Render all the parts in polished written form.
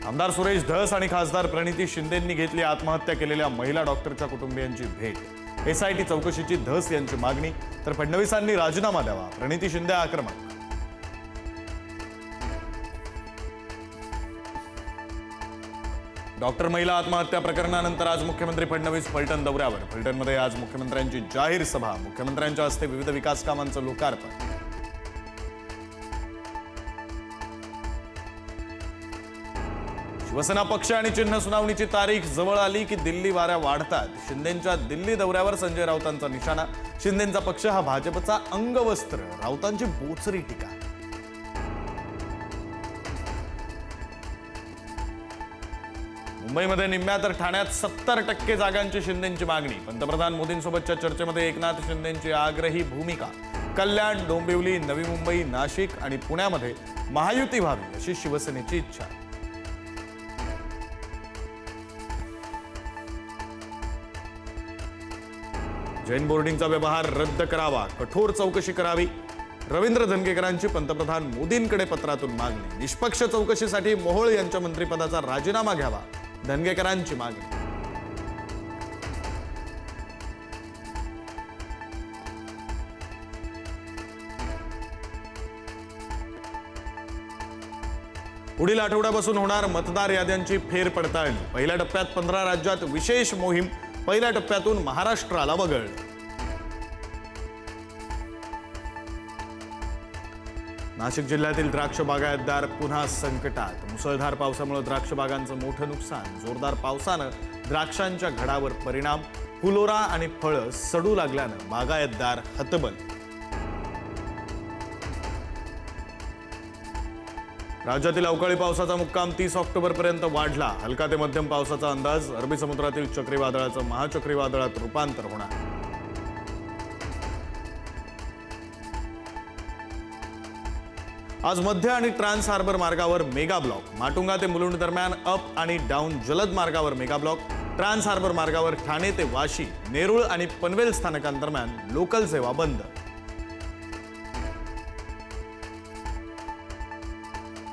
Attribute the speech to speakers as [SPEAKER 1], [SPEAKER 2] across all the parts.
[SPEAKER 1] आमदार सुरेश धस आणि खासदार प्रणिती शिंदेंनी घेतली आत्महत्या केलेल्या महिला डॉक्टरच्या कुटुंबियांची भेट। एसआयटी चौकशीची धस यांची मागणी, तर फडणवीसांनी राजीनामा द्यावा, प्रणिती शिंदे आक्रमक। डॉक्टर महिला आत्महत्या प्रकरणानंतर आज मुख्यमंत्री फडणवीस फलटण दौऱ्यावर। फलटणमध्ये आज मुख्यमंत्र्यांची जाहीर सभा, मुख्यमंत्र्यांच्या हस्ते विविध विकास कामांचं लोकार्पण। शिवसेना पक्ष आणि चिन्ह सुनावणीची तारीख जवळ आली की दिल्ली वाऱ्या वाढतात। शिंदेंच्या दिल्ली दौऱ्यावर संजय राऊतांचा निशाणा, शिंदेंचा पक्ष हा भाजपचा अंगवस्त्र, राऊतांची बोचरी टीका। मुंबईमध्ये निम्म्या तर ठाण्यात 70% जागांची शिंदेंची मागणी। पंतप्रधान मोदींसोबतच्या चर्चेमध्ये एकनाथ शिंदेंची आग्रही भूमिका। कल्याण, डोंबिवली, नवी मुंबई, नाशिक आणि पुण्यामध्ये महायुती व्हावी अशी शिवसेनेची इच्छा। जैन बोर्डिंगचा व्यवहार रद्द करावा, कठोर चौकशी करावी। रवींद्र धनगेकरांची पंतप्रधान मोदींकडे पत्रातून मागणी। निष्पक्ष चौकशीसाठी मोहोळ यांच्या मंत्रिपदाचा राजीनामा घ्यावा, धनगेकरांची मागणी। पुढील आठवड्यापासून होणार मतदार याद्यांची फेरपडताळणी। पहिल्या टप्प्यात 15 राज्यात विशेष मोहीम, पहिल्या टप्प्यातून महाराष्ट्राला वगळलं। नाशिक जिल्ह्यातील द्राक्ष बागायतदार पुन्हा संकटात। मुसळधार पावसामुळे द्राक्ष बागांचं मोठं नुकसान। जोरदार पावसानं द्राक्षांच्या घडावर परिणाम, फुलोरा आणि फळं सडू लागल्यानं बागायतदार हतबल। राज्यातील अवकाळी पावसाचा मुक्काम 30 ऑक्टोबरपर्यंत वाढला। हलका ते मध्यम पावसाचा अंदाज। अरबी समुद्रातील चक्रीवादळाचं महाचक्रीवादळात रूपांतर होणार। आज मध्य आणि ट्रान्स हार्बर मार्गावर मेगा ब्लॉक। माटुंगा ते मुलुंड दरम्यान अप आणि डाऊन जलद मार्गावर मेगा ब्लॉक। ट्रान्स हार्बर मार्गावर ठाणे ते वाशी, नेरुळ आणि पनवेल स्थानकांदरम्यान लोकल सेवा बंद।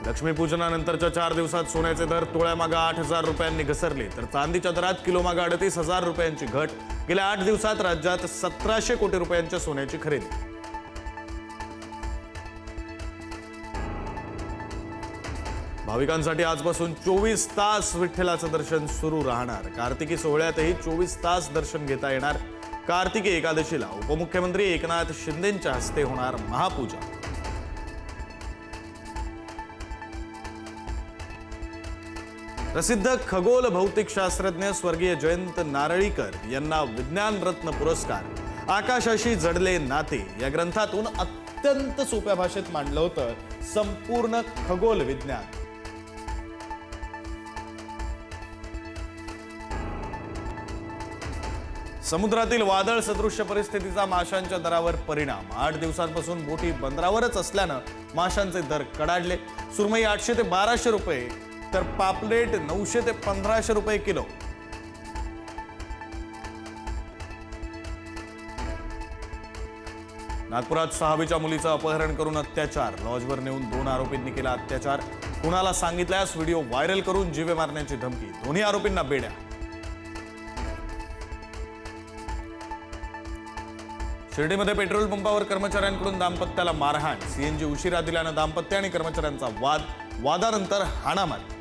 [SPEAKER 1] लक्ष्मीपूजनानंतरच्या 4 दिवसात सोन्याचे दर तोळ्यामागे 8,000 रुपयांनी घसरले, तर चांदीच्या दरात किलोमागे 38,000 रुपयांची घट। गेल्या 8 दिवसात राज्यात 1700 कोटी रुपयांच्या सोन्याची खरेदी। भाविकांसाठी आजपासून 24 तास विठ्ठलाचं दर्शन सुरू राहणार। कार्तिकी सोहळ्यातही 24 तास दर्शन घेता येणार। कार्तिकी एकादशीला उपमुख्यमंत्री एकनाथ शिंदेंच्या हस्ते होणार महापूजा। प्रसिद्ध खगोल भौतिकशास्त्रज्ञ स्वर्गीय जयंत नारळीकर यांना विज्ञान रत्न पुरस्कार। आकाशाशी जडले नाते या ग्रंथातून अत्यंत सोप्या भाषेत मांडलं होतं संपूर्ण खगोल विज्ञान। समुद्रातील वादळ सदृश्य परिस्थितीचा माशांच्या दरावर परिणाम। 8 दिवसांपासून बोटी बंदरावरच असल्यानं माशांचे दर कडाडले। सुरमई 800 ते 1200 रुपये, तर पापलेट 900 ते 1500 रुपये किलो। नागपुरात 6वीच्या मुलीचं अपहरण करून अत्याचार। लॉजवर नेऊन 2 आरोपींनी केला अत्याचार। कुणाला सांगितल्यास व्हिडिओ व्हायरल करून जीवे मारण्याची धमकी। दोन्ही आरोपींना बेड्या। शिर्डीमध्ये पेट्रोल पंपावर कर्मचाऱ्यांकडून दाम्पत्याला मारहाण। सीएनजी उशिरा दिल्यानं दाम्पत्य आणि कर्मचाऱ्यांचा वाद, वादानंतर हाणामारी।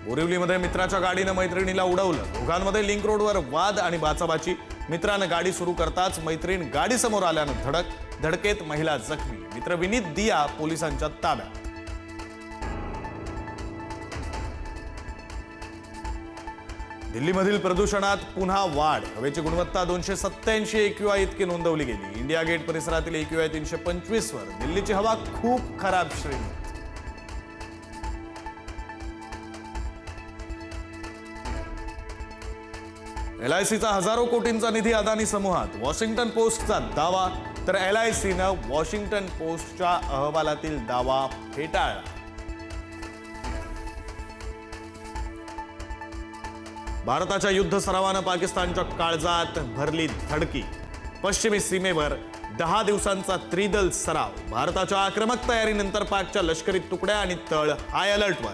[SPEAKER 1] बोरिवलीमध्ये मित्राच्या गाडीनं मैत्रिणीला उडवलं। दोघांमध्ये लिंक रोडवर वाद आणि बाचाबाची। मित्रानं गाडी सुरू करताच मैत्रीण गाडी समोर आल्यानं धडकेत महिला जखमी। मित्र विनीत दिया पोलिसांच्या ताब्यात। दिल्लीमधील प्रदूषणात पुन्हा वाढ। हवेची गुणवत्ता 287 AQI इतकी नोंदवली गेली। इंडिया गेट परिसरातील AQI 325 वर। दिल्लीची हवा खूप खराब श्रेणीत। LICचा हजारो कोटींचा निधी अदानी समूहात। वॉशिंग्टन पोस्टचा दावा, तर LICनं वॉशिंग्टन पोस्टच्या अहवालातील दावा फेटाळला। भारताच्या युद्ध सरावानं पाकिस्तानच्या काळजात भरली धडकी। पश्चिमी सीमेवर 10 दिवसांचा त्रिदल सराव. भारताच्या आक्रमक तयारीनंतर पाकच्या लष्करी तुकड्या आणि तळ हाय अलर्टवर.